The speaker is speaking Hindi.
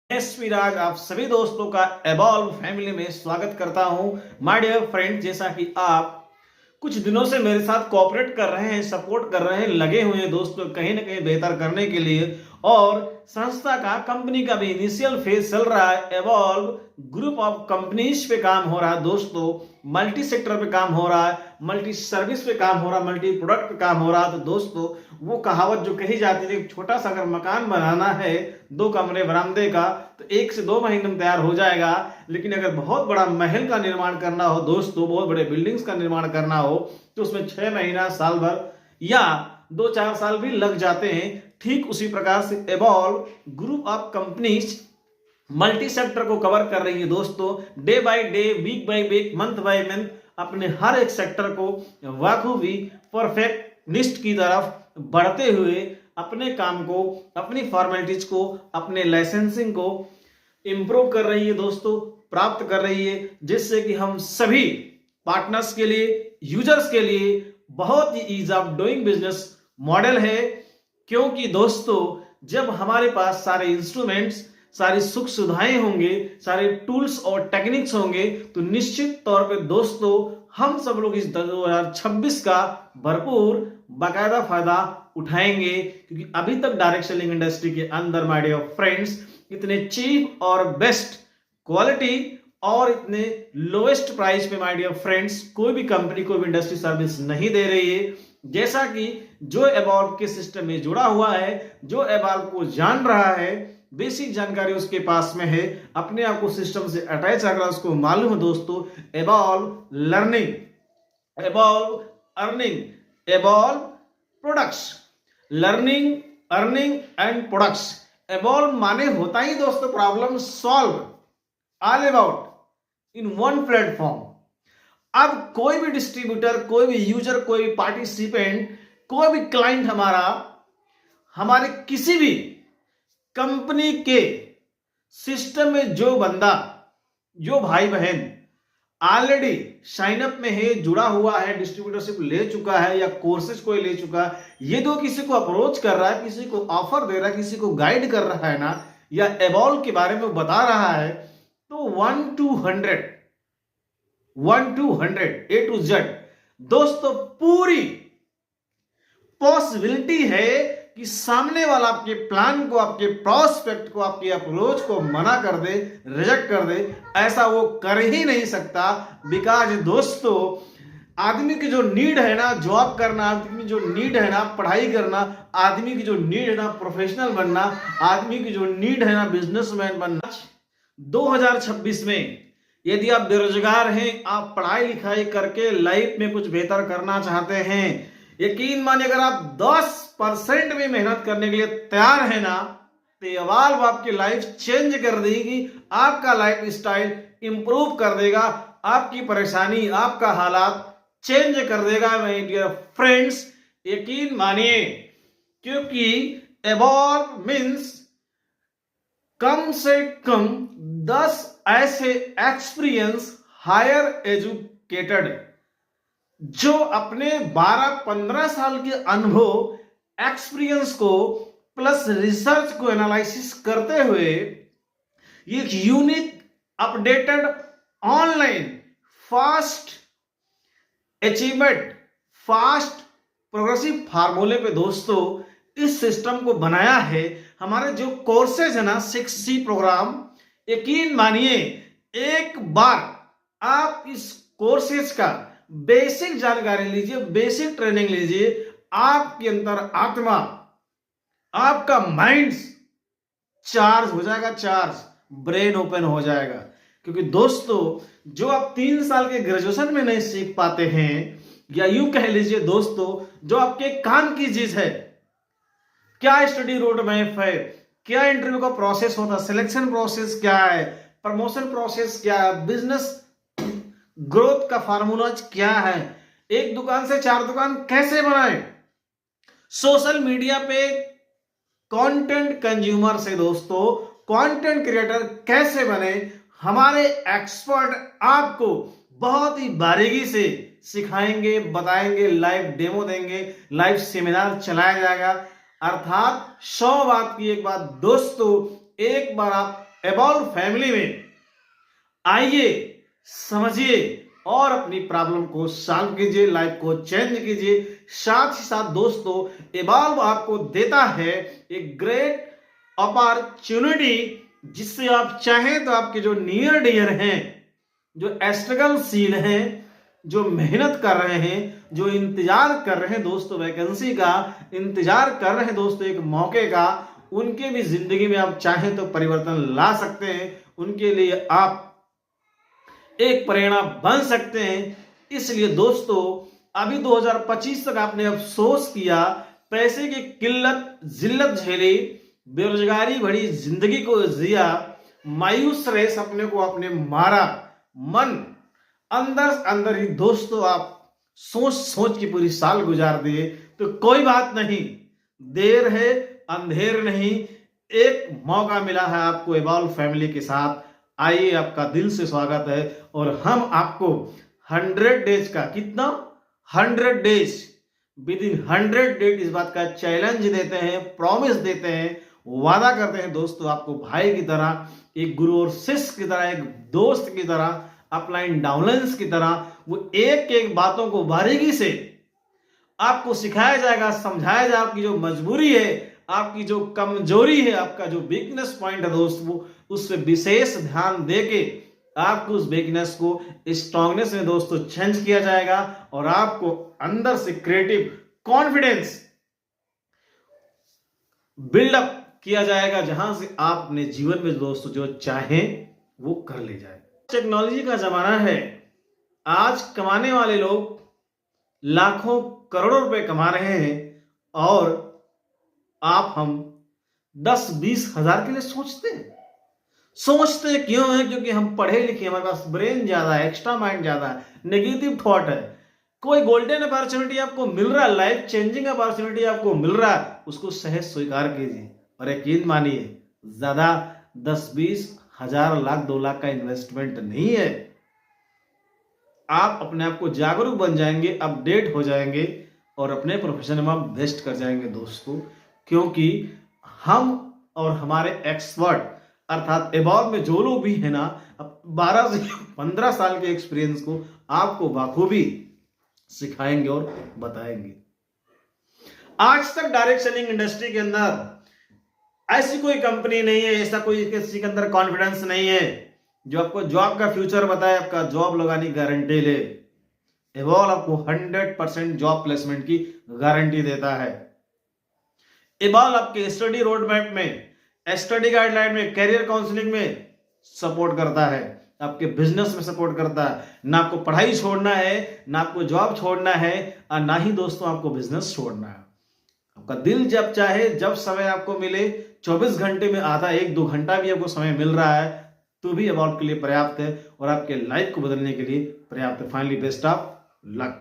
विराज आप सभी दोस्तों का एवॉल्व फैमिली में स्वागत करता हूं। माय डियर फ्रेंड, जैसा कि आप कुछ दिनों से मेरे साथ कोऑपरेट कर रहे हैं, सपोर्ट कर रहे हैं, लगे हुए हैं दोस्तों कहीं ना कहीं बेहतर करने के लिए। और संस्था का, कंपनी का भी इनिशियल फेज चल रहा है। एवॉल्व ग्रुप ऑफ कंपनीज पे काम हो रहा है दोस्तों, मल्टी सेक्टर पे काम हो रहा है, मल्टी सर्विस पे काम हो रहा है, मल्टी प्रोडक्ट पे काम हो रहा है। तो दोस्तों वो कहावत जो कही जाती है, एक छोटा सा अगर मकान बनाना है 2 कमरे बरामदे का, तो 1 से 2 महीने में तैयार हो जाएगा। लेकिन अगर बहुत बड़ा महल का निर्माण करना हो दोस्तों, बहुत बड़े बिल्डिंग्स का निर्माण करना हो, तो उसमें 6 महीना, साल भर या 2-4 साल भी लग जाते हैं। ठीक उसी प्रकार से evolve group of companies multi sector को कवर कर रही है दोस्तों। Day by day, week by week, month by month अपने हर एक सेक्टर को बखूबी परफेक्टनिस्ट की तरफ बढ़ते हुए अपने काम को, अपनी फॉर्मेलिटीज को, अपने लाइसेंसिंग को इंप्रूव कर रही है दोस्तों, प्राप्त कर रही है, जिससे कि हम सभी पार्टनर्स के लिए, यूजर्स के लिए बहुत ही ease of doing business model है। क्योंकि दोस्तों जब हमारे पास सारे इंस्ट्रूमेंट्स, सारी सुख सुविधाएं होंगे, सारे टूल्स और टेक्निक्स होंगे, तो निश्चित तौर पे दोस्तों हम सब लोग इस 2026 का भरपूर बाकायदा फायदा उठाएंगे। क्योंकि अभी तक डायरेक्ट सेलिंग इंडस्ट्री के अंदर माय डियर फ्रेंड्स इतने चीप और बेस्ट क्वालिटी और इतने लोएस्ट प्राइस पे माय डियर फ्रेंड्स कोई भी कंपनी, कोई भी इंडस्ट्री सर्विस नहीं दे रही है। जैसा कि जो एवॉल्व के सिस्टम में जुड़ा हुआ है, जो एवॉल्व को जान रहा है, बेसिक जानकारी उसके पास में है, अपने आप को सिस्टम से अटैच अगर उसको मालूम है दोस्तों, evolve learning, evolve earning, evolve products, learning, earning and products. Evolve माने होता ही दोस्तों problem solve, all about in one platform. अब कोई भी डिस्ट्रीब्यूटर, कोई भी यूजर, कोई भी पार्टिसिपेंट, कोई भी क्लाइंट हमारे किसी भी कंपनी के सिस्टम में जो बंदा, जो भाई बहन ऑलरेडी साइन अप में है, जुड़ा हुआ है, डिस्ट्रीब्यूटरशिप ले चुका है या कोर्सेज कोई ले चुका है, ये तो किसी को अप्रोच कर रहा है, किसी को ऑफर दे रहा है, किसी को गाइड कर रहा है ना, या एवॉल्व के बारे में बता रहा है, तो 1 to 100 ए टू जेड दोस्तों पूरी पॉसिबिलिटी है कि सामने वाला आपके प्लान को, आपके प्रोस्पेक्ट को, आपके अप्रोच को मना कर दे, रिजेक्ट कर दे। ऐसा वो कर ही नहीं सकता। बिकॉज दोस्तों आदमी की जो नीड है ना जॉब करना, आदमी की जो नीड है ना पढ़ाई करना, आदमी की जो नीड है ना प्रोफेशनल बनना, आदमी की जो नीड है ना बिजनेसमैन बनना, 2026 में यदि आप बेरोजगार हैं, आप पढ़ाई लिखाई करके लाइफ में कुछ बेहतर करना चाहते हैं, यकीन मानिए अगर आप 10% भी मेहनत करने के लिए तैयार है ना, तो एवॉल्व आपकी लाइफ चेंज कर देगी, आपका लाइफ स्टाइल इंप्रूव कर देगा, आपकी परेशानी, आपका हालात चेंज कर देगा माय डियर फ्रेंड्स, यकीन मानिए। क्योंकि एवॉल्व मीन्स कम से कम 10 ऐसे एक्सपीरियंस हायर एजुकेटेड जो अपने 12-15 साल के अनुभव, एक्सपीरियंस को प्लस रिसर्च को एनालिसिस करते हुए एक unique, updated, online, fast achievement, fast progressive फार्मूले पे दोस्तों इस सिस्टम को बनाया है। हमारे जो कोर्सेज है ना 6C प्रोग्राम, यकीन मानिए एक बार आप इस कोर्सेज का बेसिक जानकारी लीजिए, बेसिक ट्रेनिंग लीजिए, आपके अंदर आत्मा, आपका माइंड चार्ज हो जाएगा, चार्ज, ब्रेन ओपन हो जाएगा। क्योंकि दोस्तों जो आप 3 साल के ग्रेजुएशन में नहीं सीख पाते हैं, या यूं कह लीजिए दोस्तों जो आपके काम की चीज है, क्या स्टडी रोड मैप है, क्या इंटरव्यू का प्रोसेस होता है, सिलेक्शन प्रोसेस क्या है, प्रमोशन प्रोसेस क्या है, बिजनेस ग्रोथ का फार्मूला क्या है, एक दुकान से 4 दुकान कैसे बनाए, सोशल मीडिया पे कंटेंट कंज्यूमर से दोस्तों कंटेंट क्रिएटर कैसे बने, हमारे एक्सपर्ट आपको बहुत ही बारीकी से सिखाएंगे, बताएंगे, लाइव डेमो देंगे, लाइव सेमिनार चलाया जाएगा। अर्थात 100 बात की एक बात दोस्तों, एक बार आप एबॉल्व फैमिली में आइए, समझिए और अपनी प्रॉब्लम को सॉल्व कीजिए, लाइफ को चेंज कीजिए। साथ ही साथ दोस्तों, एबॉल्व आपको देता है एक ग्रेट अपॉर्चुनिटी, जिससे आप चाहें तो आपके जो नियर डियर हैं, जो स्ट्रगलशील हैं, जो मेहनत कर रहे हैं, जो इंतजार कर रहे हैं दोस्तों, वैकेंसी का इंतजार कर रहे हैं दोस्तों, एक मौके का, उनके भी जिंदगी में आप चाहें तो परिवर्तन ला सकते हैं। उनके लिए आप एक प्रेरणा बन सकते हैं। इसलिए दोस्तों, अभी 2025 तक आपने अफसोस किया, पैसे की किल्लत जिल्लत झेली, बेरोजगारी भरी जिंदगी को जिया, मायूस रहे, सपने को आपने मारा, मन अंदर अंदर ही दोस्तों आप सोच सोच के पूरी साल गुजार दिए। तो कोई बात नहीं, देर है अंधेर नहीं, एक मौका मिला है आपको एबॉल्व फैमिली के साथ। आइए, आपका दिल से स्वागत है और हम आपको 100 डेज का, कितना 100 डेज, विद इन 100 डेज इस बात का चैलेंज देते हैं, प्रॉमिस देते हैं, वादा करते हैं दोस्तों, आपको भाई की तरह, एक गुरु और शिष्य की तरह, एक दोस्त की तरह, अपलाइन डाउनलाइंस की तरह, वो एक एक बातों को बारीकी से आपको सिखाया जाएगा, समझाया जाएगा। आपकी जो मजबूरी है, आपकी जो कमजोरी है, आपका जो वीकनेस पॉइंट है दोस्त, वो उस पर विशेष ध्यान देके आपको उस वीकनेस को स्ट्रांगनेस में दोस्तों चेंज किया जाएगा और आपको अंदर से क्रिएटिव कॉन्फिडेंस बिल्डअप किया जाएगा, जहां से आप अपने जीवन में दोस्तों जो चाहें वो कर ले जाए। टेक्नोलॉजी का जमाना है, आज कमाने वाले लोग लाखों करोड़ों रुपए कमा रहे हैं और आप हम 10-20 हजार के लिए सोचते क्यों है? क्योंकि हम पढ़े लिखे, हमारे पास ब्रेन ज्यादा है, एक्स्ट्रा माइंड ज्यादा है, नेगेटिव थॉट है। कोई गोल्डन अपॉर्चुनिटी आपको मिल रहा है, लाइफ चेंजिंग अपॉर्चुनिटी आपको मिल रहा है, उसको सहज स्वीकार कीजिए और यकीन मानिए, ज्यादा 10-20 हजार, लाख 2 लाख का इन्वेस्टमेंट नहीं है। आप अपने आप को जागरूक बन जाएंगे, अपडेट हो जाएंगे और अपने प्रोफेशन में आप बेस्ट कर जाएंगे दोस्तों। क्योंकि हम और हमारे एक्सपर्ट अर्थात एबॉल्व में जो लोग भी है ना, 12 से 15 साल के एक्सपीरियंस को आपको बाखूबी सिखाएंगे और बताएंगे। आज तक डायरेक्ट सेलिंग इंडस्ट्री के अंदर ऐसी कोई कंपनी नहीं है, ऐसा कोई किसी के अंदर कॉन्फिडेंस नहीं है जो आपको जॉब का फ्यूचर बताए, आपका जॉब लगाने की गारंटी ले। एबॉल्व आपको 100% जॉब प्लेसमेंट की गारंटी देता है। एबॉल्व आपके स्टडी रोड मैप में, स्टडी गाइडलाइन में, करियर काउंसलिंग में सपोर्ट करता है, आपके बिजनेस में सपोर्ट करता है। ना आपको पढ़ाई छोड़ना है, ना आपको जॉब छोड़ना है और ना ही दोस्तों आपको बिजनेस छोड़ना है। आपका दिल जब चाहे, जब समय आपको मिले, 24 घंटे में आधा 1-2 घंटा भी आपको समय मिल रहा है तो भी एबॉल्व के लिए पर्याप्त है और आपके लाइफ को बदलने के लिए पर्याप्त है। Finally best of luck.